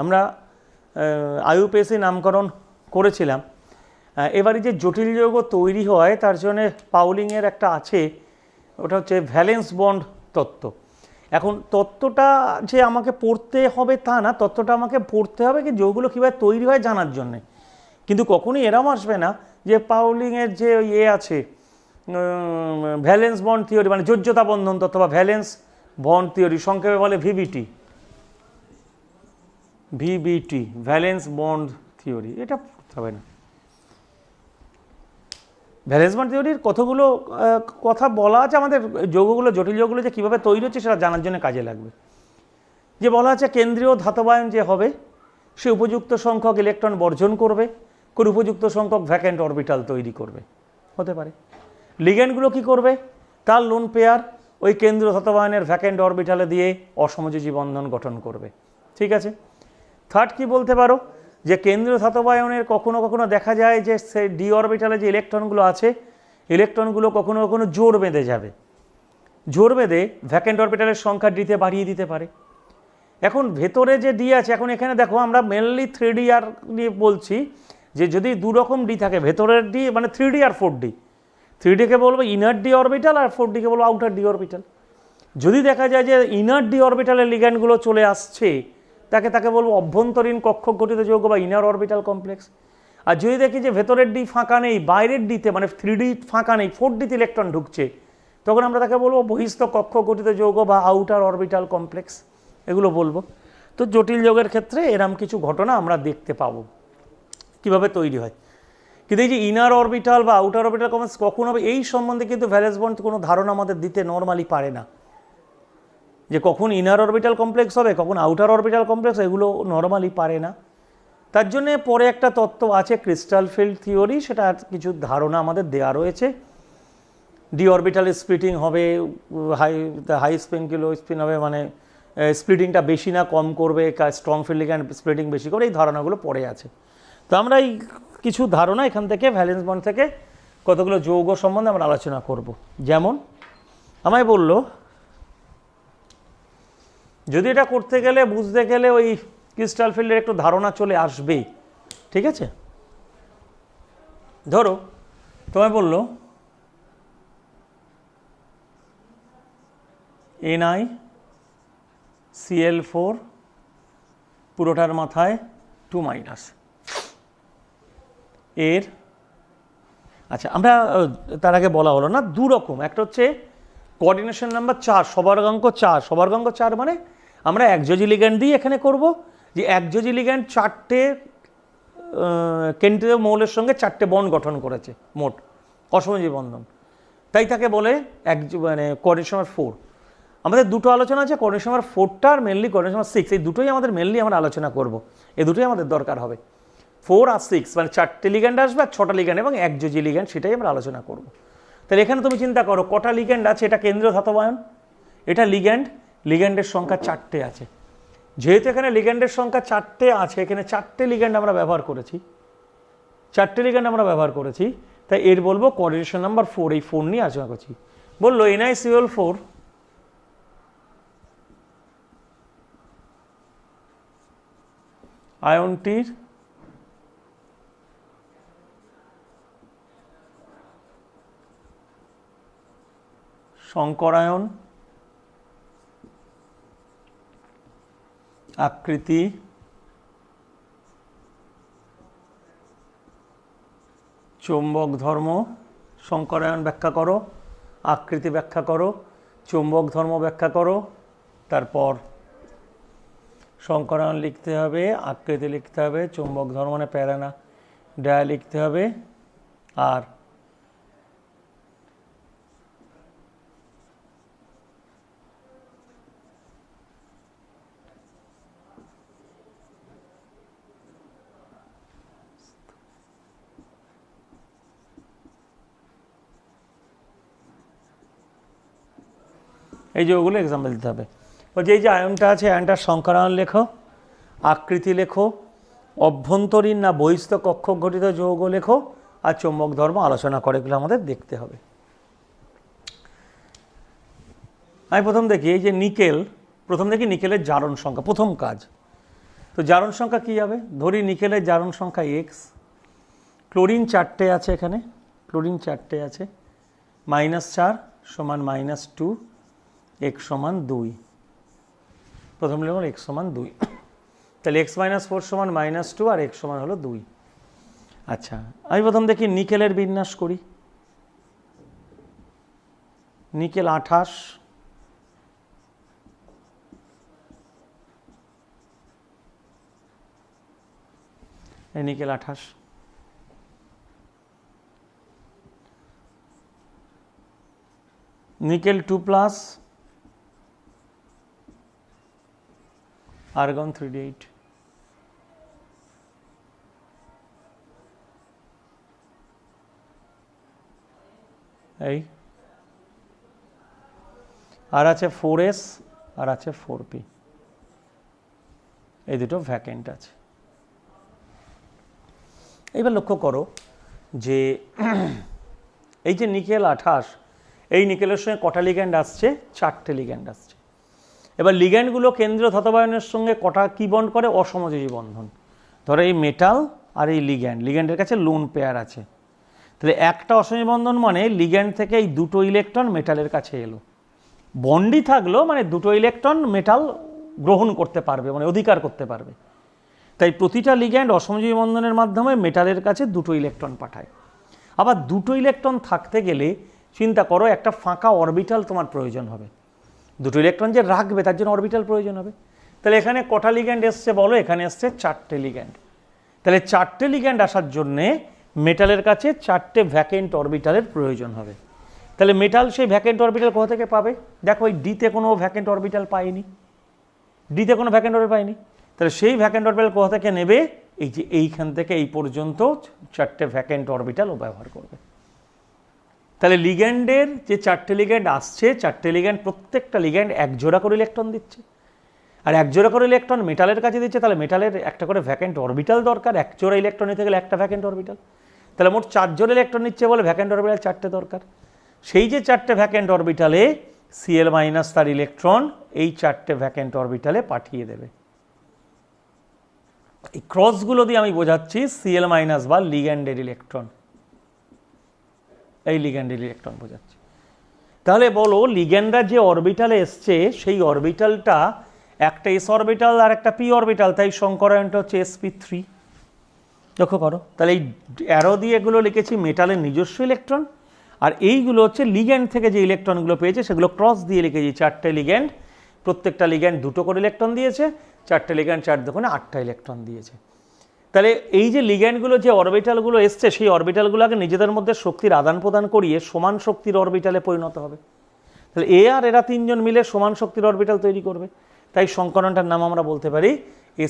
আমরা আইইউপিএসি নামকরণ করেছিলাম। এবারে যে জটিল যৌগ তৈরি হয় তার জন্যে পাউলিংয়ের একটা আছে, ওটা হচ্ছে ভ্যালেন্স বন্ড তত্ত্ব। এখন তত্ত্বটা যে আমাকে পড়তে হবে তা না, তত্ত্বটা আমাকে পড়তে হবে কি যৌগগুলো কীভাবে তৈরি হয় জানার জন্যে। কিন্তু কখনোই এরম আসবে না যে পাউলিংয়ের যে আছে ভ্যালেন্স বন্ড থিওরি, মানে যোজ্যতা বন্ধন তত্ত্ব বা ভ্যালেন্স বন্ড থিওরি, সংক্ষেপে বলে ভিবিটি, ভ্যালেন্স বন্ড থিওরি, এটা পড়তে হবে না। ভ্যালেন্স বন্ড থিওরির কতগুলো কথা বলা আছে, আমাদের যৌগগুলো, জটিল যৌগগুলো যে কীভাবে তৈরি হচ্ছে সেটা জানার জন্য কাজে লাগবে। যে বলা আছে কেন্দ্রীয় ধাতবায়ন যে হবে সে উপযুক্ত সংখ্যক ইলেকট্রন বর্জন করবে, করে উপযুক্ত সংখ্যক ভ্যাকেন্ট অরবিটাল তৈরি করবে, হতে পারে। লিগ্যান্ডগুলো কি করবে, তার লোন পেয়ার ওই কেন্দ্রীয় ধাতবায়নের ভ্যাকেন্ট অরবিটালে দিয়ে অসমযোজী বন্ধন গঠন করবে, ঠিক আছে। থার্ড কি বলতে পারো, যে কেন্দ্রীয় ধাতবায়নের কখনো কখনো দেখা যায় যে সেই ডি অরবিটালে যে ইলেকট্রনগুলো আছে, ইলেকট্রনগুলো কখনো কখনো জোর বেঁধে যাবে, জোর বেঁধে ভ্যাকেন্ট অরবিটালের সংখ্যা ডিতে বাড়িয়ে দিতে পারে। এখন ভেতরে যে ডি আছে, এখন এখানে দেখো আমরা মেনলি 3D আর নিয়ে বলছি, যে যদি দুরকম ডি থাকে, ভেতরের ডি মানে 3D আর 4D, 3Dকে বলবো ইনার ডি অরবিটাল আর 4Dকে বলবো আউটার ডি অরবিটাল। যদি দেখা যায় যে ইনার ডি অরবিটালের লিগ্যান্ডগুলো চলে আসছে, তাকে বলবো অভ্যন্তরীণ কক্ষক গঠিত যৌগ বা ইনার অরবিটাল কমপ্লেক্স। আর যদি দেখি যে ভেতরের ডি ফাঁকা নেই, বাইরের ডিতে মানে 3D ফাঁকা নেই, 4Dতে ইলেকট্রন ঢুকছে, তখন আমরা তাকে বলবো বহিস্থ কক্ষক গঠিত যৌগ বা আউটার অরবিটাল কমপ্লেক্স, এগুলো বলবো। তো জটিল যৌগের ক্ষেত্রে এরম কিছু ঘটনা আমরা দেখতে পাবো কীভাবে তৈরি হয়। কিন্তু এই যে ইনার অরবিটাল বা আউটার অরবিটাল কমপ্লেক্স কখন হবে, এই সম্বন্ধে কিন্তু ভ্যালেন্স বন্ড কোনো ধারণা আমাদের দিতে নর্মালি পারে না, যে কখন ইনার অরবিটাল কমপ্লেক্স হবে, কখন আউটার অরবিটাল কমপ্লেক্স, এগুলো নর্মালি পারে না। তার জন্যে পরে একটা তত্ত্ব আছে ক্রিস্টাল ফিল্ড থিওরি, সেটা কিছু ধারণা আমাদের দেওয়া রয়েছে। ডি অরবিটাল স্প্লিটিং হবে, হাই স্পিন কি লো স্পিন হবে, মানে স্প্লিটিংটা বেশি না কম করবে, স্ট্রং ফিল্ড লিগ্যান্ড স্প্লিটিং বেশি করে, এই ধারণাগুলো পড়ে আছে। তো আমরা এই কিছু ধারণা এখান থেকে ভ্যালেন্স বন্ড থেকে কতগুলো যৌগ সম্বন্ধে আমরা আলোচনা করব। যেমন আমায় বলল, যদি এটা করতে গেলে বুঝতে গেলে ওই ক্রিস্টাল ফিল্ডের একটু ধারণা চলে আসবেই, ঠিক আছে। ধরো তোমায় বলল NiCl4 পুরোটার মাথায় 2- এর, আচ্ছা আমরা তার আগে বলা হলো না, দু রকম, একটা হচ্ছে কোঅর্ডিনেশন নাম্বার 4, সবর্গাঙ্ক 4। সবর্গাঙ্ক 4 মানে আমরা একযোজি লিগ্যান্ড দিয়ে এখানে করব, যে একযোজি লিগ্যান্ড 4টে কেন্দ্রীয় মৌলের সঙ্গে 4টে বন্ড গঠন করেছে মোট, অসমযোজী বন্ধন, তাই তাকে বলে মানে কোঅর্ডিনেশন নাম্বার 4। আমাদের দুটো আলোচনা আছে, কোঅর্ডিনেশন নাম্বার 4টা আর মেনলি কোঅর্ডিনেশন নাম্বার 6, এই দুটোই আমাদের মেনলি আমরা আলোচনা করব, এই দুটোই আমাদের দরকার হবে। 4 আর 6 মানে 4টে লিগ্যান্ড আসবে আর 6টা লিগ্যান্ড এবং একযোজি লিগ্যান্ড, সেটাই আমরা আলোচনা করব। তাহলে এখানে তুমি চিন্তা করো কটা লিগ্যান্ড আছে, এটা কেন্দ্রীয় ধাতবায়ন, এটা লিগ্যান্ড, লিগ্যান্ডের সংখ্যা 4টে আছে। যেহেতু এখানে লিগ্যান্ডের সংখ্যা 4টে আছে, এখানে 4টে লিগ্যান্ড আমরা ব্যবহার করেছি, 4টে লিগ্যান্ড আমরা ব্যবহার করেছি, তাই এর বলবো কোঅর্ডিনেশন নাম্বার 4, এই 4 নিয়ে আলোচনা করছি। বললো NiCl4 আয়নটির সংকরায়ন আকৃতি চৌম্বক ধর্ম, সংকরায়ন ব্যাখ্যা করো, আকৃতি ব্যাখ্যা করো, চৌম্বক ধর্ম ব্যাখ্যা করো, তারপর সংকরায়ন লিখতে হবে, আকৃতি লিখতে হবে, চৌম্বক ধর্ম মানে প্যারানা ডায়া লিখতে হবে, আর এই যে ওগুলো এক্সাম্পল দিতে হবে। বলছি এই যে আয়নটা আছে, আয়নটার সংকরায়ন লেখো, আকৃতি লেখো, অভ্যন্তরীণ না বহিস্থ কক্ষক গঠিত যৌগ লেখো, আর চৌম্বক ধর্ম আলোচনা করে, এগুলো আমাদের দেখতে হবে। আমি প্রথম দেখি এই যে নিকেল, প্রথম দেখি নিকেলের জারণ সংখ্যা, প্রথম কাজ তো জারণ সংখ্যা কী হবে? ধরি নিকেলের জারণ সংখ্যা এক্স, ক্লোরিন 4টে আছে, এখানে ক্লোরিন 4টে আছে, -4 সমান -2, এক্স সমান 2, প্রথম লিখুন এক্স সমান 2, তাহলে x - 4 সমান -2 আর x সমান হলো 2। আচ্ছা, আমি প্রথম দেখি নিকেলের বিন্যাস করি। নিকেল 28, এই নিকেল 28, নিকেল 2+, আর্গন 3d8, এই আর আছে 4s আর আছে 4p, এই দুটো ভ্যাকেন্ট আছে। এইবার লক্ষ্য করো যে এই যে নিকেল 28, এই নিকেলের সঙ্গে কটা লিগ্যান্ড আসছে? 4টে লিগ্যান্ড আসছে। এবার লিগ্যান্ডগুলো কেন্দ্রীয় ধাতবায়নের সঙ্গে কটা কি বন্ড করে? অসমযোজী বন্ধন। ধরো এই মেটাল আর এই লিগ্যান্ডের কাছে লোন পেয়ার আছে, তাহলে একটা অসমযোজী বন্ধন মানে লিগ্যান্ড থেকে এই দুটো ইলেকট্রন মেটালের কাছে এলো, বন্ডই থাকলো মানে দুটো ইলেকট্রন মেটাল গ্রহণ করতে পারবে, মানে অধিকার করতে পারবে। তাই প্রতিটা লিগ্যান্ড অসমযোজী বন্ধনের মাধ্যমে মেটালের কাছে দুটো ইলেকট্রন পাঠায়। আবার দুটো ইলেকট্রন থাকতে গেলে চিন্তা করো একটা ফাঁকা অরবিটাল তোমার প্রয়োজন হবে, দুটো ইলেকট্রন যে রাখবে তার জন্য অরবিটাল প্রয়োজন হবে। তাহলে এখানে কটা লিগ্যান্ড এসছে বলো? এখানে এসছে 4টে লিগ্যান্ড। তাহলে 4টে লিগ্যান্ড আসার জন্যে মেটালের কাছে 4টে ভ্যাকেন্ট অরবিটালের প্রয়োজন হবে। তাহলে মেটাল সেই ভ্যাকেন্ট অরবিটাল কোথা থেকে পাবে? দেখো এই ডিতে কোনো ভ্যাকেন্ট অরবিটাল পায়নি, ডিতে কোনো ভ্যাকেন্ট অরবিটাল পায়নি, তাহলে সেই ভ্যাকেন্ট অরবিটাল কোথা থেকে নেবে? এই যে এইখান থেকে এই পর্যন্ত 4টে ভ্যাকেন্ট অরবিটাল ও ব্যবহার করবে। তাহলে লিগ্যান্ডের যে 4টে লিগ্যান্ড আসছে, 4টে লিগ্যান্ড প্রত্যেকটা লিগ্যান্ড এক জোড়া করে ইলেকট্রন দিচ্ছে, আর এক জোড়া করে ইলেকট্রন মেটালের কাছে দিচ্ছে, তাহলে মেটালের একটা করে ভ্যাকেন্ট অরবিটাল দরকার, এক জোড়া ইলেকট্রন নিতে গেলে একটা ভ্যাকেন্ট অরবিটাল, তাহলে মোট 4 জোড়া ইলেকট্রন নিচ্ছে বলে ভ্যাকেন্ট অরবিটাল 4টে দরকার। সেই যে 4টে ভ্যাকেন্ট অরবিটালে Cl- তার ইলেকট্রন এই 4টে ভ্যাকেন্ট অরবিটালে পাঠিয়ে দেবে। এই ক্রসগুলো দিয়ে আমি বোঝাচ্ছি Cl- বা লিগ্যান্ডের ইলেকট্রন, এই লিগ্যান্ডের ইলেকট্রন বোঝাচ্ছি। তাহলে বলো লিগ্যান্ডরা যে অরবিটালে এসছে সেই অরবিটালটা একটা এস অরবিটাল আর একটা পি অরবিটাল, তাই সংকরায়নটা হচ্ছে sp3। লক্ষ্য করো, তাহলে এই অ্যারো দিয়ে এগুলো লিখেছি মেটালের নিজস্ব ইলেকট্রন, আর এইগুলো হচ্ছে লিগ্যান্ড থেকে যে ইলেকট্রনগুলো পেয়েছে সেগুলো ক্রস দিয়ে লিখেছি 4টে লিগ্যান্ড, প্রত্যেকটা লিগ্যান্ড দুটো করে ইলেকট্রন দিয়েছে, 4টে লিগ্যান্ড 4 দুগুণে 8টা ইলেকট্রন দিয়েছে। তাহলে এই যে লিগ্যান্ডগুলো যে অরবিটালগুলো এসছে সেই অরবিটালগুলোকে নিজেদের মধ্যে শক্তির আদান প্রদান করিয়ে সমান শক্তির অরবিটালে পরিণত হবে। তাহলে এ আর এরা তিনজন মিলে সমান শক্তির অরবিটাল তৈরি করবে, তাই সংকরণটার নাম আমরা বলতে পারি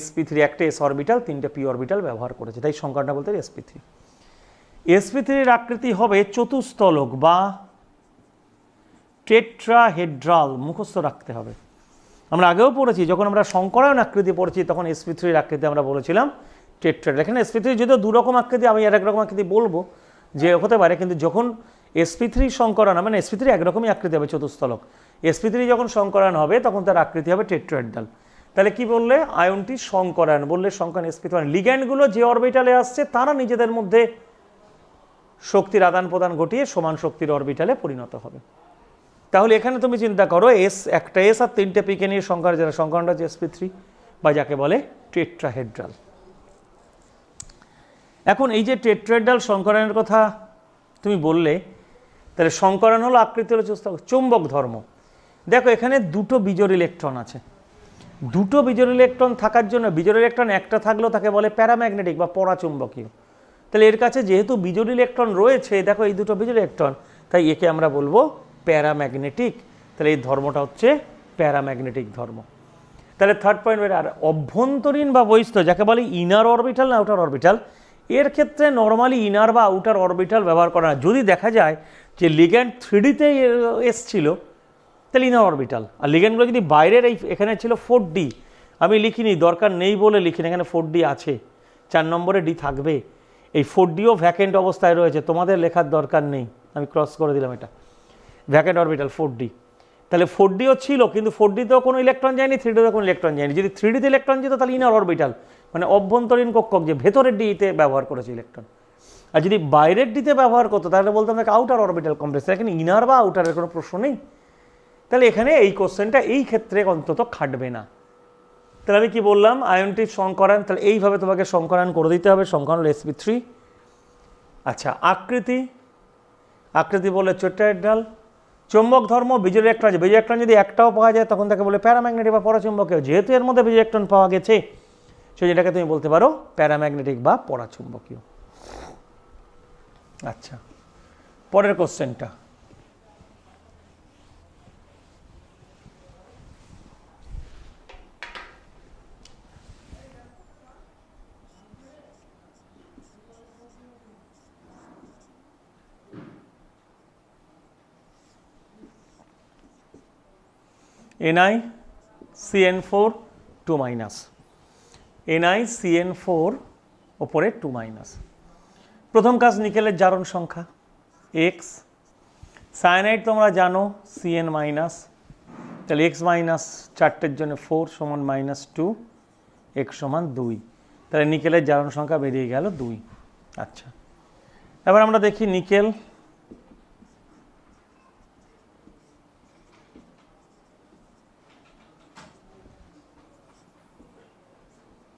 sp3। একটা এস অরবিটাল 3টে পি অরবিটাল ব্যবহার করেছে, তাই সংকরণটা বলতে পারি sp3। sp3-র আকৃতি হবে চতুস্তলক বা টেট্রাহেড্রাল, মুখস্থ রাখতে হবে। আমরা আগেও পড়েছি, যখন আমরা সংকরায়ন আকৃতি পড়েছি তখন sp3-র আকৃতি আমরা বলেছিলাম টেট্রাহেড্রাল। এখানে sp3 যদিও দুরকম আকৃতি, আমি আর একরকম আকৃতি বলবো যে হতে পারে, কিন্তু যখন sp3 সংকরায়ন হবে, মানে sp3 একরকমই আকৃতি হবে চতুস্তলক, sp3 যখন সংকরায়ন হবে তখন তার আকৃতি হবে টেট্রাহেড্রাল। তাহলে কি বললে? আয়নটি সংকরায়ন বললে সংকরায়ন sp3, মানে লিগ্যান্ডগুলো যে অরবিটালে আসছে তারা নিজেদের মধ্যে শক্তির আদান প্রদান ঘটিয়ে সমান শক্তির অরবিটালে পরিণত হবে। তাহলে এখানে তুমি চিন্তা করো একটা এস আর 3টে পিকে নিয়ে সংকরণ, যারা সংকরণটা হচ্ছে sp3 বা যাকে বলে টেট্রাহেড্রাল। এখন এই যে টেট্রাহেড্রাল সংকরণের কথা তুমি বললে, তাহলে সংকরণ হলো আকৃতি হলো চৌম্বক ধর্ম। দেখো এখানে দুটো বিজোড় ইলেকট্রন আছে, দুটো বিজোড় ইলেকট্রন থাকার জন্য বিজোড় ইলেকট্রন একটা থাকলেও তাকে বলে প্যারাম্যাগনেটিক বা পরাচুম্বকীয়। তাহলে এর কাছে যেহেতু বিজোড় ইলেকট্রন রয়েছে, দেখো এই দুটো বিজোড় ইলেকট্রন, তাই একে আমরা বলবো প্যারাম্যাগনেটিক। তাহলে এই ধর্মটা হচ্ছে প্যারাম্যাগনেটিক ধর্ম। তাহলে থার্ড পয়েন্ট, আর অভ্যন্তরীণ বা বহিস্থ যাকে বলে ইনার অরবিটাল না আউটার অরবিটাল, এর ক্ষেত্রে নর্মালি ইনার বা আউটার অরবিটাল ব্যবহার করা হয়। যদি দেখা যায় যে লিগ্যান্ড 3D-তে এসছিল তাহলে ইনার অরবিটাল, আর লিগ্যান্ডগুলো যদি বাইরের এখানে ছিল 4D, আমি লিখিনি, দরকার নেই বলে লিখিনি, এখানে 4D আছে, 4 নম্বরে ডি থাকবে, এই 4Dও ভ্যাকেন্ট অবস্থায় রয়েছে, তোমাদের লেখার দরকার নেই, আমি ক্রস করে দিলাম, এটা ভ্যাকেন্ট অরবিটাল 4D। তাহলে 4Dও ছিল, কিন্তু 4Dতেও কোনো ইলেকট্রন যায়নি, 3Dতেও কোনো ইলেকট্রন যায়নি। যদি 3Dতে ইলেকট্রন যেত তাহলে ইনার অরবিটাল মানে অভ্যন্তরীণ কক্ষক, যে ভেতরের ডিতে ব্যবহার করেছে ইলেকট্রন। আর যদি বাইরের ডিতে ব্যবহার করতো তাহলে বলতাম তাকে আউটার অরবিটাল কমপ্লেক্স। এখানে ইনার বা আউটারের কোনো প্রশ্ন নেই। তাহলে এখানে এই কোশ্চেনটা এই ক্ষেত্রে অন্তত খাটবে না। তাহলে আমি কি বললাম, আয়নটির সংকরায়ন, তাহলে এইভাবে তোমাকে সংকরায়ন করে দিতে হবে, সংকরায়ন sp3। আচ্ছা, আকৃতি বলে টেট্রাহেড্রাল। চৌম্বক ধর্ম, বিজোড় ইলেকট্রন আছে, বিজোড় ইলেকট্রন যদি একটাও পাওয়া যায় তখন তাকে বলে প্যারাম্যাগনেটিক বা পরাচুম্বকীয়। যেহেতু এর মধ্যে বিজোড় ইলেকট্রন পাওয়া গেছে, সেটাকে তুমি বলতে পারো প্যারাম্যাগনেটিক বা পরাচুম্বকীয়। আচ্ছা, পরের কোশ্চেনটা, NiCN4 2 মাইনাস, NiCN4 ওপরে 2 মাইনাস। প্রথম কাজ, নিকেলের জারণ সংখ্যা x। সায়ানাইড তোমরা জানো Cn মাইনাস, তাহলে x মাইনাস 4টের জন্য 4 সমান -2, x সমান 2। তাহলে নিকেলের জারণ সংখ্যা বেরিয়ে গেল 2। আচ্ছা, এবার আমরা দেখি নিকেল।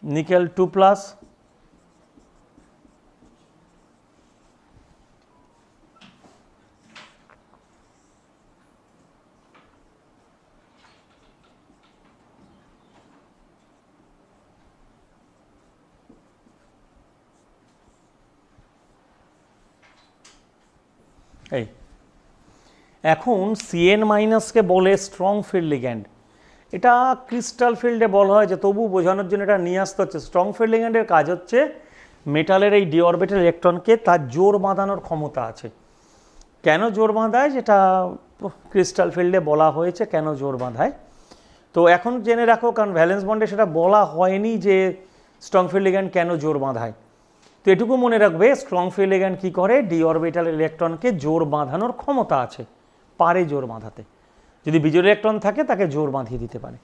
নিকেল 2 প্লাস, এই এখন Cn মাইনাসকে বলে স্ট্রং ফিল্ড লিগ্যান্ড। এটা ক্রিস্টাল ফিল্ডে বলা হয় যে, তবু বোঝানোর জন্য এটা নিয়ে আসতে হচ্ছে। স্ট্রং ফিল্ড লিগ্যান্ডের কাজ হচ্ছে মেটালের এই ডি অরবিটাল ইলেকট্রনকে তার জোর বাঁধানোর ক্ষমতা আছে। কেন জোর বাঁধায় যেটা ক্রিস্টাল ফিল্ডে বলা হয়েছে, কেন জোর বাঁধায়। তো এখন জেনে রাখো, কারণ ভ্যালেন্স বন্ডে সেটা বলা হয়নি যে স্ট্রং ফিল্ড লিগ্যান্ড কেন জোর বাঁধায়। তো এটুকু মনে রাখবে, স্ট্রং ফিল্ড লিগ্যান্ড কী করে, ডি অরবিটাল ইলেকট্রনকে জোর বাঁধানোর ক্ষমতা আছে, পারে জোর বাঁধাতে। যদি বিজোড় ইলেকট্রন থাকে তাকে জোর বাঁধিয়ে দিতে পারে।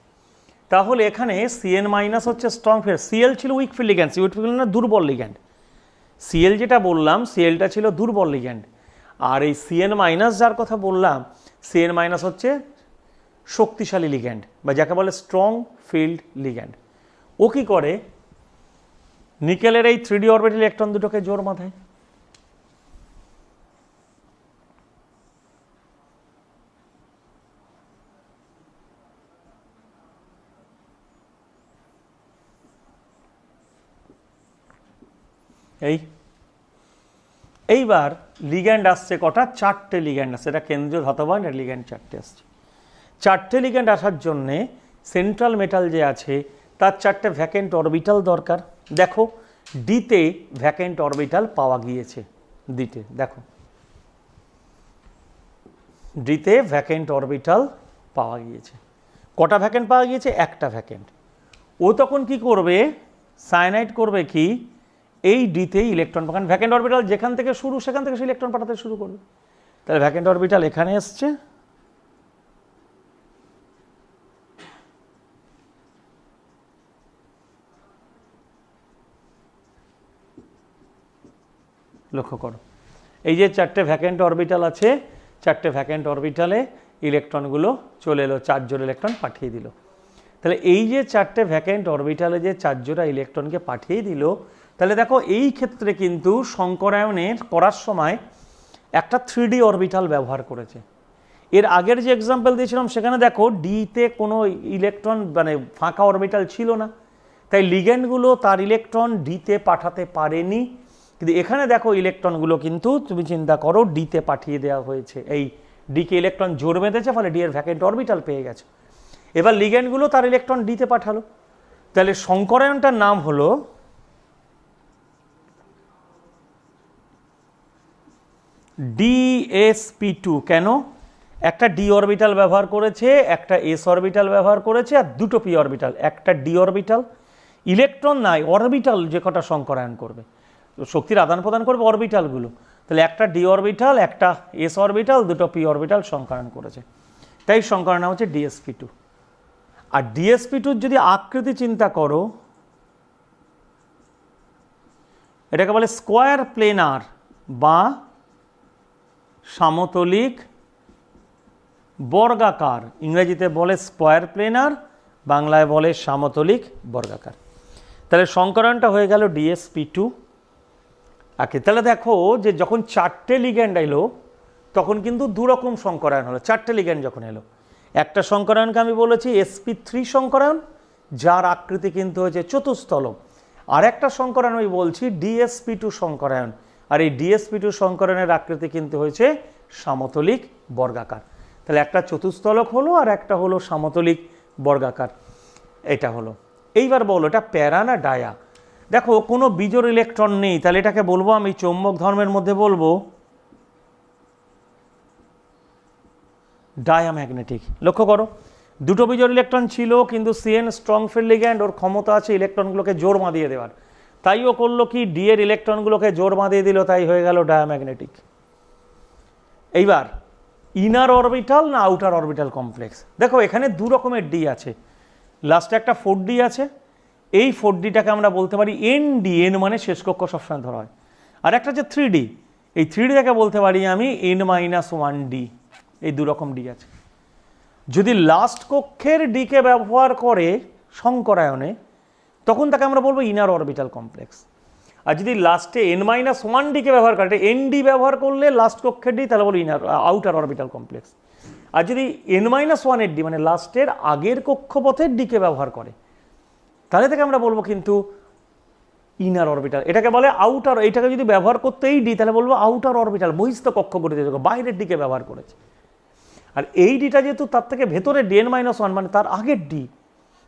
তাহলে এখানে Cn মাইনাস হচ্ছে স্ট্রং ফিল্ড, Cl ছিল week field ligand, week field না দুর্বল লিগ্যান্ড। Cl যেটা বললাম, Clটা ছিল দুর্বল লিগ্যান্ড। আর এই Cn মাইনাস যার কথা বললাম, Cn মাইনাস হচ্ছে শক্তিশালী লিগ্যান্ড, বা যাকে বলে স্ট্রং ফিল্ড লিগ্যান্ড। ও কি করে, নিকেলের এই 3D অরবিটাল ইলেকট্রন দুটোকে জোর বাঁধায়। এইবার লিগ্যান্ড আসছে কটা, 4টে লিগ্যান্ড আসছে। এটা কেন্দ্রীয় ধাতবায়ন, এর লিগ্যান্ড 4টে আসছে। 4টে লিগ্যান্ড আসার জন্যে সেন্ট্রাল মেটাল যে আছে তার 4টে ভ্যাকেন্ট অরবিটাল দরকার। দেখো ডিতে ভ্যাকেন্ট অরবিটাল পাওয়া গিয়েছে, ডিতে দেখো, ডিতে ভ্যাকেন্ট অরবিটাল পাওয়া গিয়েছে। কটা ভ্যাকেন্ট পাওয়া গিয়েছে, একটা ভ্যাকেন্ট। ও তখন কি করবে, সায়ানাইড করবে কি, এই ডিতে ইলেকট্রন, কারণ ভ্যাকেন্ট অরবিটাল যেখান থেকে শুরু সেখান থেকে সে ইলেকট্রন পাঠাতে শুরু করবে। তাহলে ভ্যাকেন্ট অরবিটাল এখানে এসছে, লক্ষ্য করো এই যে 4টে ভ্যাকেন্ট অরবিটাল আছে, 4টে ভ্যাকেন্ট অরবিটালে ইলেকট্রনগুলো চলে এলো, 4 জোড়া ইলেকট্রন পাঠিয়ে দিল। তাহলে এই যে 4টে ভ্যাকেন্ট অরবিটালে যে 4 জোড়া ইলেকট্রনকে পাঠিয়ে দিল, তাহলে দেখো এই ক্ষেত্রে কিন্তু সংকরায়নের করার সময় একটা 3D অরবিটাল ব্যবহার করেছে। এর আগের যে এক্সাম্পল দিয়েছিলাম সেখানে দেখো ডিতে কোনো ইলেকট্রন মানে ফাঁকা অরবিটাল ছিল না, তাই লিগ্যান্ডগুলো তার ইলেকট্রন ডিতে পাঠাতে পারেনি। কিন্তু এখানে দেখো ইলেকট্রনগুলো কিন্তু তুমি চিন্তা করো ডিতে পাঠিয়ে দেওয়া হয়েছে, এই ডিকে ইলেকট্রন জোর বেঁধেছে, ফলে ডি এর ভ্যাকেন্ট অরবিটাল পেয়ে গেছে। এবার লিগ্যান্ডগুলো তার ইলেকট্রন ডিতে পাঠালো, তাহলে সংকরায়নটার নাম হলো DsP2। কেন, একটা ডি অরবিটাল ব্যবহার করেছে, একটা এস অরবিটাল ব্যবহার করেছে, আর দুটো পি অরবিটাল। একটা ডি অরবিটাল, ইলেকট্রন নাই অরবিটাল যে কটা সংকরায়ন করবে, শক্তির আদান প্রদান করবে অরবিটালগুলো। তাহলে একটা ডি অরবিটাল, একটা এস অরবিটাল, দুটো পি অরবিটাল সংকরায়ন করেছে। তাই সংকরের নাম হচ্ছে DsP2। আর DsP2 যদি আকৃতি চিন্তা করো, এটাকে বলে স্কোয়ার প্লেনার বা সমতলিক বর্গাকার। ইংরেজিতে বলে স্কোয়ার প্লেনার, বাংলায় বলে সমতলিক বর্গাকার। তাহলে সংকরণটা হয়ে গেল DsP2। ওকে, তাহলে দেখো যে যখন 4টে লিগ্যান্ড এলো তখন কিন্তু দুরকম সংকরায়ন হলো। 4টে লিগ্যান্ড যখন এলো, একটা সংকরায়নকে আমি বলেছি sp3 সংকরায়ন, যার আকৃতি কিন্তু হয়েছে চতুস্তলক। আর একটা সংকরায়ন আমি বলছি DsP2 সংকরায়ন, আর এই DsP2 সংকরায়নের আকৃতি কিন্তু হয়েছে সমতলিক বর্গাকার। তাহলে একটা চতুস্তলক হলো আর একটা হলো সমতলিক বর্গাকার, এটা হলো। এইবার বলো এটা প্যারা না ডায়া? দেখো কোনো বিজোড় ইলেকট্রন নেই, তাহলে এটাকে বলবো আমি চৌম্বক ধর্মের মধ্যে বলবো ডায়াম্যাগনেটিক। লক্ষ্য করো, দুটো বিজোড় ইলেকট্রন ছিল কিন্তু Cn স্ট্রং ফিল্ড লিগ্যান্ড, ওর ক্ষমতা আছে ইলেকট্রনগুলোকে জোর বাঁধিয়ে দেওয়ার। তাই ও করলো কি, ডি এর ইলেকট্রনগুলোকে জোর বাঁধিয়ে দিল, তাই হয়ে গেল ডায়াম্যাগনেটিক। এইবার ইনার অরবিটাল না আউটার অরবিটাল কমপ্লেক্স? দেখো এখানে দু রকমের ডি আছে, লাস্টে একটা 4D আছে। এই 4Dটাকে আমরা বলতে পারি ND, N মানে শেষ কক্ষ সবসময় ধরা হয়। আর একটা হচ্ছে 3D, এই 3Dটাকে বলতে পারি আমি N-1D। এই দু রকম ডি আছে। যদি লাস্ট কক্ষের ডিকে ব্যবহার করে সংকরায়নে, তখন তাকে আমরা বলবো ইনার অরবিটাল কমপ্লেক্স। আর যদি লাস্টে N-1ডিকে ব্যবহার করে, ND ব্যবহার করলে লাস্ট কক্ষের ডি, তাহলে বলো ইনার আউটার অরবিটাল কমপ্লেক্স। আর যদি N-1 ডি মানে লাস্টের আগের কক্ষপথের ডিকে ব্যবহার করে, তাহলে থেকে আমরা বলবো কিন্তু ইনার অরবিটাল। এটাকে বলে আউটার। এইটাকে যদি ব্যবহার করতে এই ডি, তাহলে বলবো আউটার অরবিটাল, বহিস্থ কক্ষ গঠিত, বাইরের দিকে ব্যবহার করেছে। আর এই ডিটা যেহেতু তার থেকে ভেতরে N-1 মানে তার আগের ডি,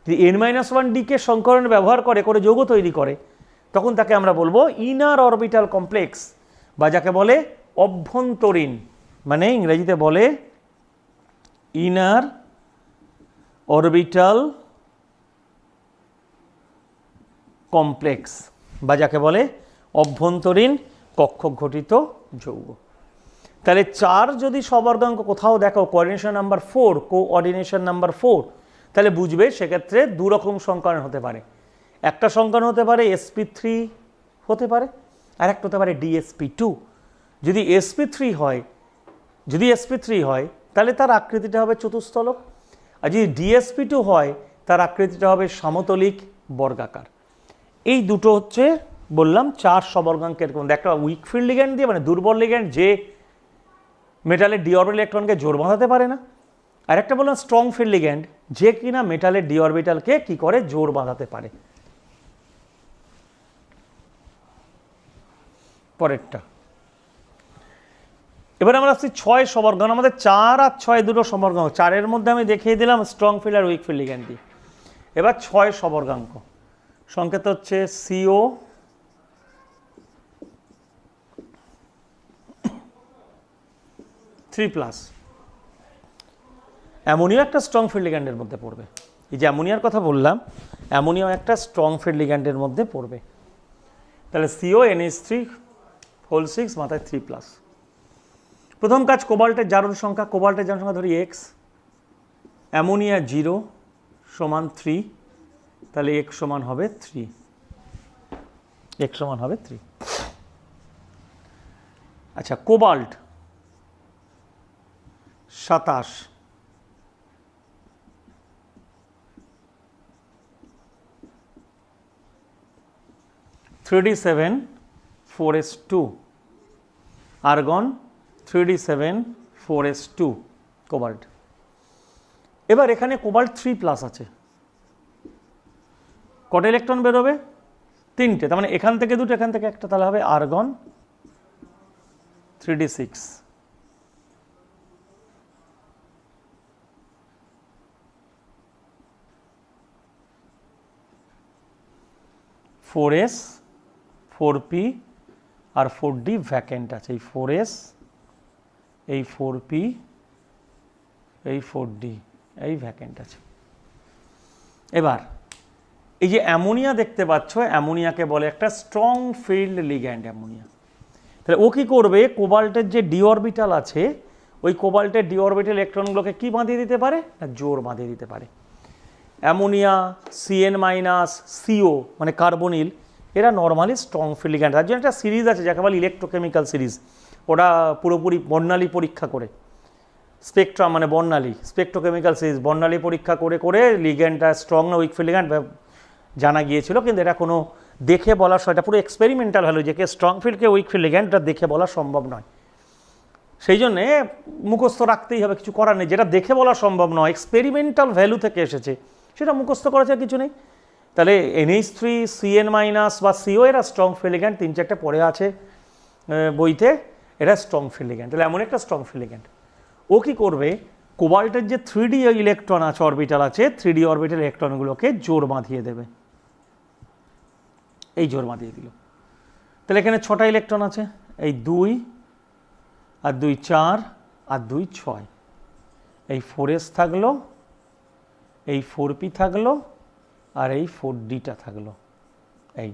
যদি N-1 ডিকে সংকরণে ব্যবহার করে যৌগ তৈরি করে, তখন তাকে আমরা বলবো ইনার অরবিটাল কমপ্লেক্স, বা যাকে বলে অভ্যন্তরীণ, মানে ইংরেজিতে বলে ইনার অরবিটাল কমপ্লেক্স, বা যাকে বলে অভ্যন্তরীণ কক্ষ ঘটিত যৌগ। তাহলে 4 যদি সবর্গাঙ্ক কোথাও দেখো কোঅর্ডিনেশন নাম্বার 4, কোঅর্ডিনেশন নাম্বার 4, তাহলে বুঝবে সেক্ষেত্রে দু রকম সংকরণ হতে পারে। একটা সংকরণ হতে পারে sp3 হতে পারে, আর একটা হতে পারে DsP2। যদি sp3 হয় তাহলে তার আকৃতিটা হবে চতুস্তলক, আর যদি DsP2 হয় তার আকৃতিটা হবে সমতলিক বর্গাকার। এই দুটো হচ্ছে বললাম 4 সবর্গাঙ্কের মধ্যে। একটা উইক ফিল্ড লিগ্যান্ড দিয়ে, মানে দুর্বল লিগ্যান্ড, যে মেটালের ডি অরবিটাল ইলেকট্রনকে জোর বাঁধাতে পারে না। আর একটা বললাম স্ট্রং ফিল্ড লিগ্যান্ড, যে কিনা মেটালের ডি অরবিটালকে কি করে, জোর বাঁধাতে পারে। পরেরটা, এবার আমরা আসছি 6 সবর্গাঙ্ক। আমাদের 4 আর 6 দুটো সবর্গাঙ্ক, 4-এর মধ্যে আমি দেখিয়ে দিলাম স্ট্রং ফিল্ড আর উইক ফিল্ড লিগ্যান্ড দিয়ে। এবার 6 সবর্গাঙ্ক, সংকেত হচ্ছে CO, অ্যামোনিয়া একটা স্ট্রং ফিল্ড লিগ্যান্ডের মধ্যে পড়বে। এই যে অ্যামোনিয়ার কথা বললাম, অ্যামোনিয়াও একটা স্ট্রং ফিল্ড লিগ্যান্ডের মধ্যে পড়বে। তাহলে CO NH3 মাথায় 3+। প্রথম কাজ, কোবাল্টের জারণ সংখ্যা, কোবাল্টের জারণ সংখ্যা ধরি X, অ্যামোনিয়া 0 সমান 3, তাহলে X সমান হবে 3, X সমান হবে 3। আচ্ছা, cobalt 27, (3d7 4s2), argon 3d7 4s2, cobalt. এবার এখানে কোবাল্ট 3+ আছে, কটা ইলেকট্রন বেরোবে? 3টে, তার মানে এখান থেকে 2টো, এখান থেকে একটা, তাহলে হবে আর্গন 3d6। 4s 4p আর 4d ভ্যাকেন্ট আছে। এই 4s, এই 4p, এই 4d, এই ভ্যাকেন্ট আছে। এবার এই যে অ্যামোনিয়া দেখতে পাচ্ছ, অ্যামোনিয়াকে বলে একটা স্ট্রং ফিল্ড লিগ্যান্ড অ্যামোনিয়া। তাহলে ও কি করবে, কোবাল্টের যে ডি অরবিটাল আছে ওই কোবাল্টের ডি অরবিটাল ইলেকট্রনগুলোকে কি বাঁধিয়ে দিতে পারে না জোর বাঁধিয়ে দিতে পারে। অ্যামোনিয়া Cn মাইনাস CO মানে কার্বনিল এরা নর্মালি স্ট্রং ফিল্ড লিগ্যান্ড। তার জন্য একটা সিরিজ আছে যাকে বলে ইলেকট্রোকেমিক্যাল সিরিজ, ওটা পুরোপুরি বর্ণালী পরীক্ষা করে স্পেকট্রাম মানে বর্ণালী স্পেকট্রোকেমিক্যাল সিরিজ বর্ণালী পরীক্ষা করে করে লিগ্যান্ডটা স্ট্রং না উইক ফিল্ড লিগ্যান্ড জানা গিয়েছিল, কিন্তু এটা কোনো দেখে বলার এটা পুরো এক্সপেরিমেন্টাল ভ্যালু, যে কে স্ট্রং ফিল্ডকে উইক ফিল্ড লিগ্যান্ড এটা দেখে বলা সম্ভব নয়। সেই জন্যে মুখস্থ রাখতেই হবে, কিছু করার নেই। যেটা দেখে বলা সম্ভব নয় এক্সপেরিমেন্টাল ভ্যালু থেকে এসেছে সেটা মুখস্থ করার কিছু নেই। তাহলে NH3 Cn মাইনাস বা CO এরা স্ট্রং ফিল্ড লিগ্যান্ড, 3-4টে পড়ে আছে বইতে, এরা স্ট্রং ফিল্ড লিগ্যান্ড। তাহলে এমন একটা স্ট্রং ফিল্ড লিগ্যান্ড ও কি করবে, কোবাল্টের যে 3D ইলেকট্রন আছে অরবিটাল আছে 3D অরবিটাল ইলেকট্রনগুলোকে জোর বাঁধিয়ে দেবে। এই জোর বাঁধিয়ে দিল। তাহলে এখানে 6টা ইলেকট্রন আছে, এই 2 আর 2 4 আর 2 6, এই 4s থাকলো, এই 4p থাকলো, আর এই 4dটা থাকলো। এই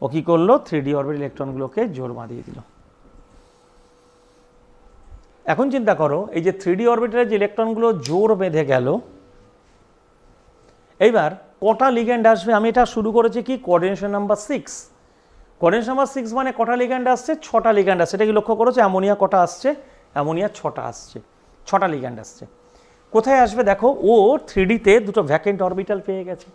ও কি করলো 3D অরবিটাল ইলেকট্রনগুলোকে জোর বাঁধিয়ে দিল। এখন চিন্তা করো এই যে 3D অরবিটালের যে ইলেকট্রনগুলো জোর বেঁধে গেল, এইবার কটা লিগ্যান্ড আসবে? আমি এটা শুরু করেছি কি কোঅর্ডিনেশন নাম্বার 6। কোঅর্ডিনেশন নাম্বার 6 মানে কটা লিগ্যান্ড আসছে? 6টা লিগ্যান্ড আসছে। এটা কি লক্ষ্য করেছো? অ্যামোনিয়া কটা আসছে? অ্যামোনিয়া 6টা আসছে, 6টা লিগ্যান্ড আসছে। কোথায় আসবে দেখো, ও 3Dতে দুটো ভ্যাকেন্ট অরবিটাল পেয়ে গেছে।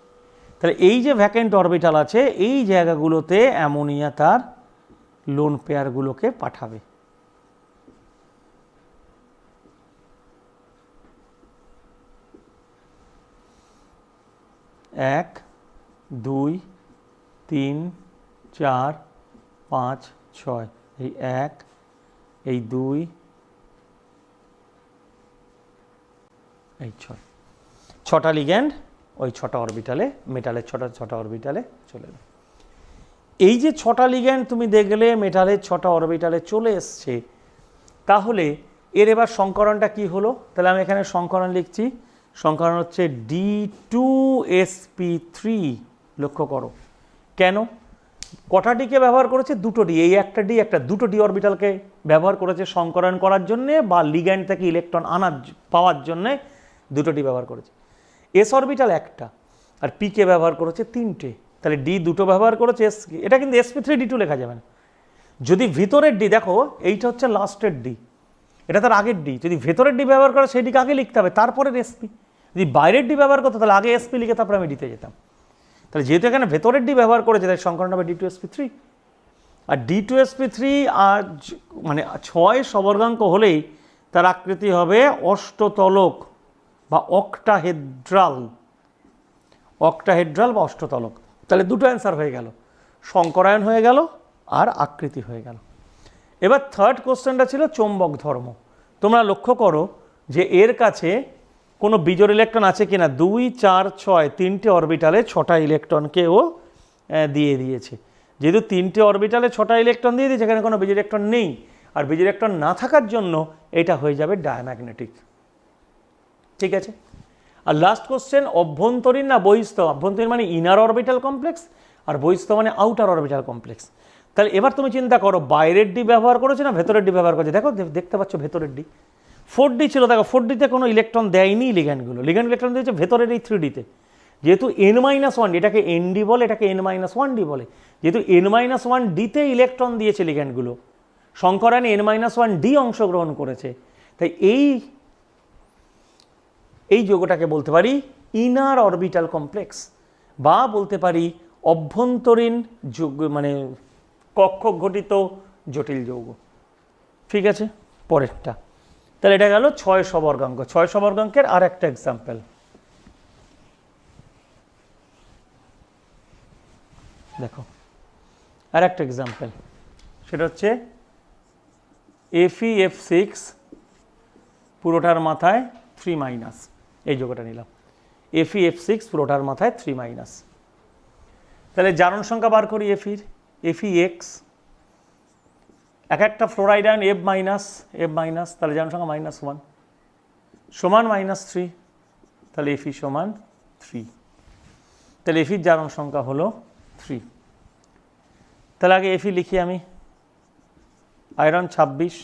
তাহলে এই যে ভ্যাকেন্ট অরবিটাল আছে এই জায়গাগুলোতে অ্যামোনিয়া তার লোন পেয়ারগুলোকে পাঠাবে। এক 2 3 4 5 6, এই 1 এই 2 এই 6, 6টা লিগ্যান্ড ওই 6টা অরবিটালে, মেটালের 6টা অরবিটালে চলে এলো। এই যে 6টা লিগ্যান্ড তুমি দেখলে মেটালের 6টা অরবিটালে চলে এসছে, তাহলে এর এবার সংকরণটা কি হলো? তাহলে আমি এখানে সংকরণ লিখছি, সংকরণ হচ্ছে D2sp3। লক্ষ্য করো কেন কটা ডিকে ব্যবহার করেছে? 2টো ডি, এই একটা ডি একটা 2টো ডি অরবিটালকে ব্যবহার করেছে সংকরণ করার জন্যে বা লিগ্যান্ড থেকে ইলেকট্রন পাওয়ার জন্যে 2টো ডি ব্যবহার করেছে। এস অরবিটাল একটা আর পিকে ব্যবহার করেছে 3টে, তাহলে ডি 2টো ব্যবহার করেছে। এস এটা কিন্তু sp3d2 লেখা যাবে না। যদি ভিতরের ডি দেখো এইটা হচ্ছে লাস্টের ডি, এটা তার আগের ডি, যদি ভেতরের ডি ব্যবহার করে সেই ডিকে আগে লিখতে হবে তারপরে এসপি। যদি বাইরের ডি ব্যবহার করতো তাহলে আগে এসপি লিখে তারপরে আমি ডিতে যেতাম। তাহলে যেহেতু এখানে ভেতরের ডি ব্যবহার করেছে তাই সংকরণ হবে D2sp3। আর D2sp3 আর মানে 6 সবর্গাঙ্ক হলেই তার আকৃতি হবে অষ্টতলক বা অক্টাহেড্রাল বা অষ্টতলক। তাহলে দুটো অ্যান্সার হয়ে গেল, সংকরায়ন হয়ে গেল আর আকৃতি হয়ে গেল। এবার থার্ড কোশ্চেনটা ছিল চৌম্বক ধর্ম। তোমরা লক্ষ্য করো যে এর কাছে কোনো বিজোড় ইলেকট্রন আছে কিনা, 2 4 6 3টে অরবিটালে 6টা ইলেকট্রনকেও দিয়ে দিয়েছে। যেহেতু 3টে অরবিটালে 6টা ইলেকট্রন দিয়ে দিয়েছে, এখানে কোনো বিজোড় ইলেকট্রন নেই, আর বিজোড় ইলেকট্রন না থাকার জন্য এটা হয়ে যাবে ডায়াম্যাগনেটিক। ঠিক আছে। আর লাস্ট কোশ্চেন অভ্যন্তরীণ না বহিস্থ? অভ্যন্তরীণ মানে ইনার অরবিটাল কমপ্লেক্স, আর বহিস্থ মানে আউটার অরবিটাল কমপ্লেক্স। তাহলে এবার তুমি চিন্তা করো বাইরের ডি ব্যবহার করেছে না ভেতরের ডি ব্যবহার করেছে? দেখো দেখতে পাচ্ছ ভেতরের ডি 4D ছিল, দেখো 4Dতে কোনো ইলেকট্রন দেয়নি লিগ্যান্ডগুলো, লিগ্যান্ড ইলেকট্রন দিয়েছে ভেতরের এই 3Dতে। যেহেতু n-1D, এটাকে ND বলে এটাকে n-1D বলে, যেহেতু n-1Dতে ইলেকট্রন দিয়েছে লিগ্যান্ডগুলো, সংকরায়নে n-1D অংশগ্রহণ করেছে, তাই এই যৌগটাকে বলতে পারি ইনার অরবিটাল কমপ্লেক্স, বা বলতে পারি অভ্যন্তরীণ যৌগ, মানে কক্ষক ঘটিত জটিল যৌগ। ঠিক আছে, পরেরটা। তাহলে এটা গেল 6 সবর্গাঙ্ক। 6 সবর্গাঙ্কের আর একটা এক্সাম্পল দেখো, আর একটা এক্সাম্পল, সেটা হচ্ছে FeF6 পুরোটার মাথায় 3-, এই যোগটা নিলাম। FeF6 পুরোটার মাথায় 3-। তাহলে জারণ সংখ্যা বার করি Fex, এক একটা ফ্লোরাইড আয়ন F-, তাহলে জারণ সংখ্যা -1 সমান -3, তাহলে Fe সমান 3। তাহলে Feর জারণ সংখ্যা হলো 3। তাহলে আগে Fe লিখি আমি, আয়রন 26,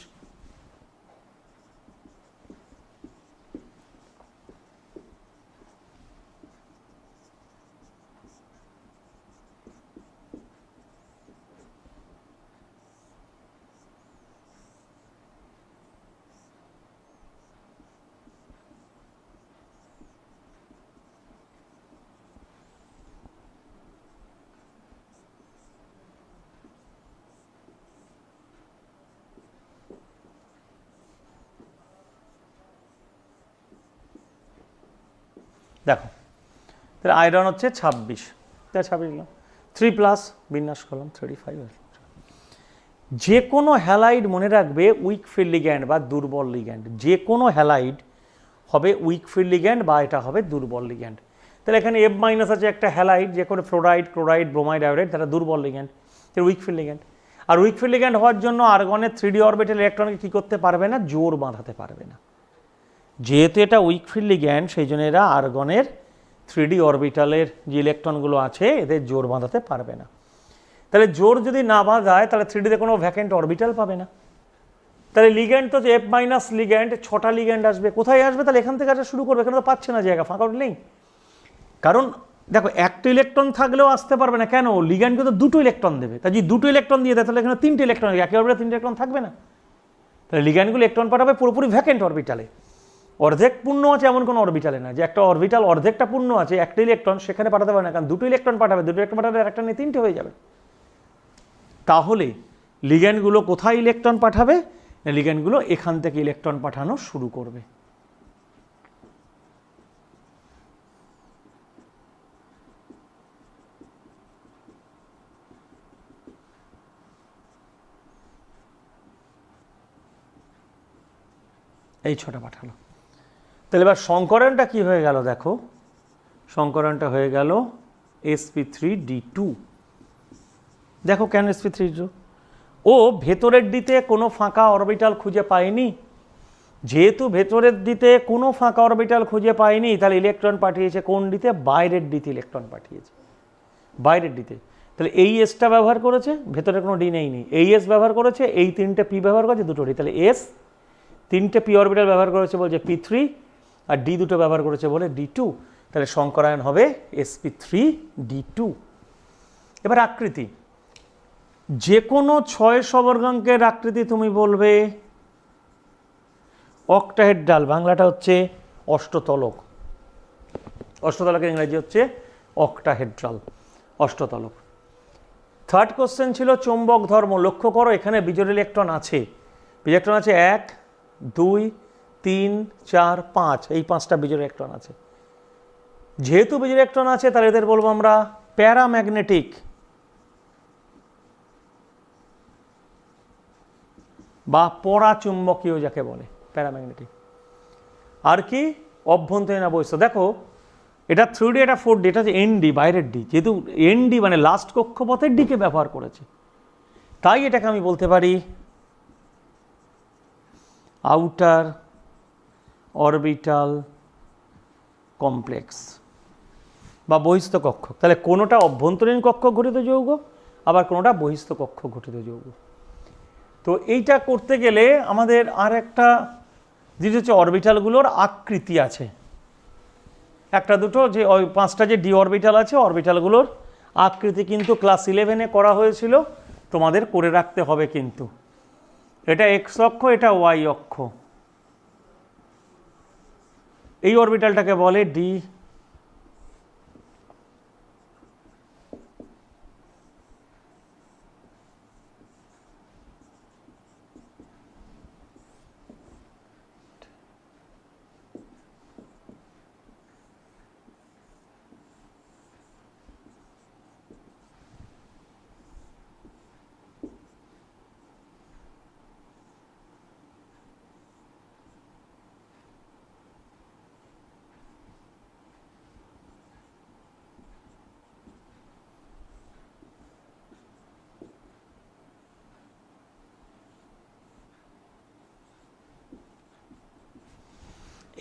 দেখো তাহলে আয়রন হচ্ছে 26, তাই 26 নিলাম, 3+ বিন্যাস করলাম 35। যে কোনো হ্যালাইড মনে রাখবে উইক ফিল্ড লিগ্যান্ড বা দুর্বল লিগ্যান্ড, যে কোনো হ্যালাইড হবে উইক ফিল্ড লিগ্যান্ড বা এটা হবে দুর্বল লিগ্যান্ড। তাহলে এখানে F- আছে একটা হ্যালাইড, যে কোনো ফ্লোরাইড, ক্লোরাইড, ব্রোমাইড, আয়োডাইড, তারা দুর্বল লিগ্যান্ড, তাহলে উইক ফিল্ড লিগ্যান্ড। আর উইক ফিল্ড লিগ্যান্ড হওয়ার জন্য আর্গনের 3d অরবিটাল ইলেকট্রনকে কী করতে পারবে না? জোর বাঁধাতে পারবে না। যেহেতু এটা উইক ফিল্ড লিগ্যান্ড সেই জন্য এরা আর্গনের 3d অরবিটালের যে ইলেকট্রনগুলো আছে এদের জোর বাঁধাতে পারবে না। তাহলে জোর যদি না বাঁধায় তাহলে 3Dতে কোনো ভ্যাকেন্ট অরবিটাল পাবে না। তাহলে লিগ্যান্ড তো যে F- লিগ্যান্ড, 6টা লিগ্যান্ড আসবে, কোথায় আসবে? তাহলে এখান থেকে আসা শুরু করবে, এখানে তো পাচ্ছে না জায়গা, ফাঁকা নেই। কারণ দেখো একটা ইলেকট্রন থাকলেও আসতে পারবে না, কেন? লিগ্যান্ডকে তো দুটো ইলেকট্রন দেবে, তাই যদি দুটো ইলেকট্রন দিয়ে দেয় তাহলে এখানে 3টে ইলেকট্রন, একে অরবিটালে 3টে ইলেকট্রন থাকবে না। তাহলে লিগ্যান্ডগুলো ইলেকট্রন পাঠাবে পুরোপুরি ভ্যাকেন্ট অরবিটালে, অর্ধেক পূর্ণ আছে এমন কোনো অরবিটালে না, যে একটা অরবিটাল অর্ধেকটা পূর্ণ আছে, একটা ইলেকট্রন সেখানে পাঠাতে পারে না, কারণ দুটো ইলেকট্রন পাঠাবে, দুটো ইলেকট্রন পাঠালে একটা নিয়ে 3টে হয়ে যাবে। তাহলে লিগ্যান্ডগুলো কোথায় ইলেকট্রন পাঠাবে? লিগ্যান্ডগুলো এখান থেকে ইলেকট্রন পাঠানো শুরু করবে। এই 6টা পাঠালো। তাহলে এবার সংকরণটা কি হয়ে গেল? দেখো সংকরণটা হয়ে গেল sp3d2। দেখো কেন sp3d2? ও ভেতরের দিতে কোনো ফাঁকা অরবিটাল খুঁজে পায়নি, যেহেতু ভেতরের দিতে কোনো ফাঁকা অরবিটাল খুঁজে পায়নি তাহলে ইলেকট্রন পাঠিয়েছে কোন দিতে? বাইরের দিতে ইলেকট্রন পাঠিয়েছে, বাইরের দিতে। তাহলে এই এসটা ব্যবহার করেছে, ভেতরে কোনো ডি নেই, এই এস ব্যবহার করেছে, এই 3টে পি ব্যবহার করেছে, দুটো ডি, তাহলে এস 3টে পি অরবিটাল ব্যবহার করেছে বলছে p3, আর ডি দুটো ব্যবহার করেছে বলে d2। তাহলে সংকরায়ন হবে sp3d2। এবার আকৃতি, যে কোনো 6 সবর্গাঙ্কের আকৃতি তুমি বলবে অক্টাহেড্রাল, বাংলাটা হচ্ছে অষ্টতলক, অষ্টতলকের ইংরেজি হচ্ছে অক্টাহেড্রাল, অষ্টতলক। থার্ড কোশ্চেন ছিল চৌম্বক ধর্ম। লক্ষ্য করো এখানে বিজোড় ইলেকট্রন আছে, ইলেকট্রন আছে 1, 2, 3, 4, 5, এই 5টা বিজোড় ইলেকট্রন আছে। যেহেতু বিজোড় ইলেকট্রন আছে তাহলে এদের বলবো আমরা প্যারাম্যাগনেটিক বা পরাচুম্বকীয়, যাকে বলে প্যারাম্যাগনেটিক। আর কি? অভ্যন্তরীণ বৈশিষ্ট্য। দেখো এটা 3D, এটা 4D, এটা হচ্ছে ND, বাইরের ডি, যেহেতু ND মানে লাস্ট কক্ষপথের ডিকে ব্যবহার করেছে, তাই এটাকে আমি বলতে পারি আউটার অরবিটাল কমপ্লেক্স বা বহিস্থ কক্ষ। তাহলে কোনোটা অভ্যন্তরীণ কক্ষ গঠিত যৌগ, আবার কোনোটা বহিস্থ কক্ষ গঠিত যৌগ। তো এইটা করতে গেলে আমাদের আর একটা জিনিস হচ্ছে অরবিটালগুলোর আকৃতি আছে, একটা দুটো, যে ওই 5টা যে ডি অরবিটাল আছে অরবিটালগুলোর আকৃতি কিন্তু ক্লাস 11-এ করা হয়েছিল, তোমাদের করে রাখতে হবে কিন্তু। এটা এক্স অক্ষ, এটা ওয়াই অক্ষ, এই অরবিটালটাকে বলে ডি।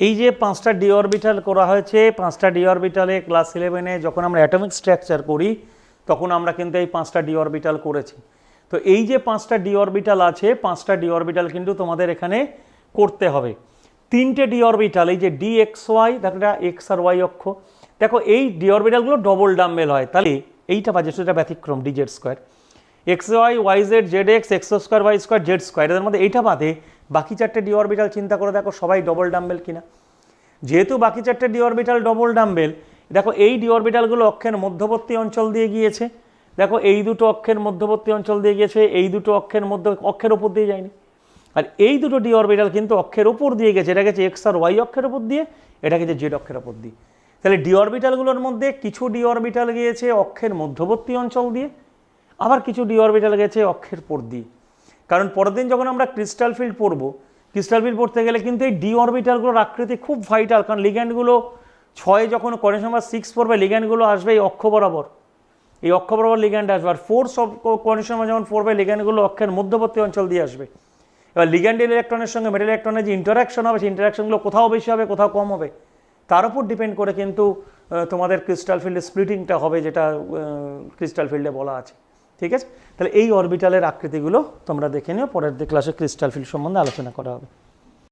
এই যে 5টা ডি অরবিটাল করা হয়েছে, 5টা ডি অরবিটালে ক্লাস 11-এ যখন আমরা অ্যাটমিক স্ট্রাকচার করি তখন আমরা কিন্তু এই 5টা ডি অরবিটাল করেছি। তো এই যে 5টা ডি অরবিটাল আছে, 5টা ডি অরবিটাল কিন্তু তোমাদের এখানে করতে হবে। 3টে ডি অরবিটাল, এই যে ডি এক্স ওয়াই, দেখো এটা এক্স আর ওয়াই অক্ষ, দেখো এই ডি অরবিটালগুলো ডবল ডাম্বেল হয়, তাহলে এইটা বাজে, সেটা ব্যতিক্রম, D Z square, X Y, Y Z, Z X, X square, Y square, Z square, এদের মধ্যে এইটা বাদে বাকি 4টে ডি অরবিটাল চিন্তা করে দেখো সবাই ডবল ডাম্বেল কিনা। যেহেতু বাকি 4টে ডি অরবিটাল ডবল ডাম্বেল, দেখো এই ডি অরবিটালগুলো অক্ষের মধ্যবর্তী অঞ্চল দিয়ে গিয়েছে, দেখো এই দুটো অক্ষের মধ্যবর্তী অঞ্চল দিয়ে গিয়েছে, এই দুটো অক্ষের ওপর দিয়ে যায়নি। আর এই দুটো ডি অরবিটাল কিন্তু অক্ষের ওপর দিয়ে গেছে, এটা গেছে এক্স আর ওয়াই অক্ষের ওপর দিয়ে, এটা গেছে জেড অক্ষের ওপর দিয়ে। তাহলে ডি অরবিটালগুলোর মধ্যে কিছু ডি অরবিটাল গিয়েছে অক্ষের মধ্যবর্তী অঞ্চল দিয়ে, আবার কিছু ডি অরবিটাল গেছে অক্ষের পর দিয়ে। কারণ পরের দিন যখন আমরা ক্রিস্টাল ফিল্ড পড়বো, ক্রিস্টাল ফিল্ড পড়তে গেলে কিন্তু এই ডি অরবিটালগুলোর আকৃতি খুব ভাইটাল, কারণ লিগ্যান্ডগুলো 6 যখন কোঅর্ডিনেশন নাম্বার 6 পড়বে লিগ্যান্ডগুলো আসবে এই অক্ষ বরাবর, এই অক্ষ বরাবর লিগ্যান্ড আসবে। আর 4 সব কোঅর্ডিনেশন নাম্বার যখন পড়বে লিগ্যান্ডগুলো অক্ষের মধ্যবর্তী অঞ্চল দিয়ে আসবে। এবার লিগ্যান্ডের ইলেকট্রনের সঙ্গে মেটাল ইলেকট্রনের যে ইন্টারাকশন হবে, সেই ইন্টারাকশনগুলো কোথাও বেশি হবে কোথাও কম হবে, তার উপর ডিপেন্ড করে কিন্তু তোমাদের ক্রিস্টাল ফিল্ডের স্প্লিটিংটা হবে, যেটা ক্রিস্টাল ফিল্ডে বলা আছে। ঠিক আছে, তাহলে এই অরবিটালের আকৃতিগুলো তোমরা দেখে নিও, পরের ক্লাসে ক্রিস্টাল ফিল্ড সম্বন্ধে আলোচনা করা হবে।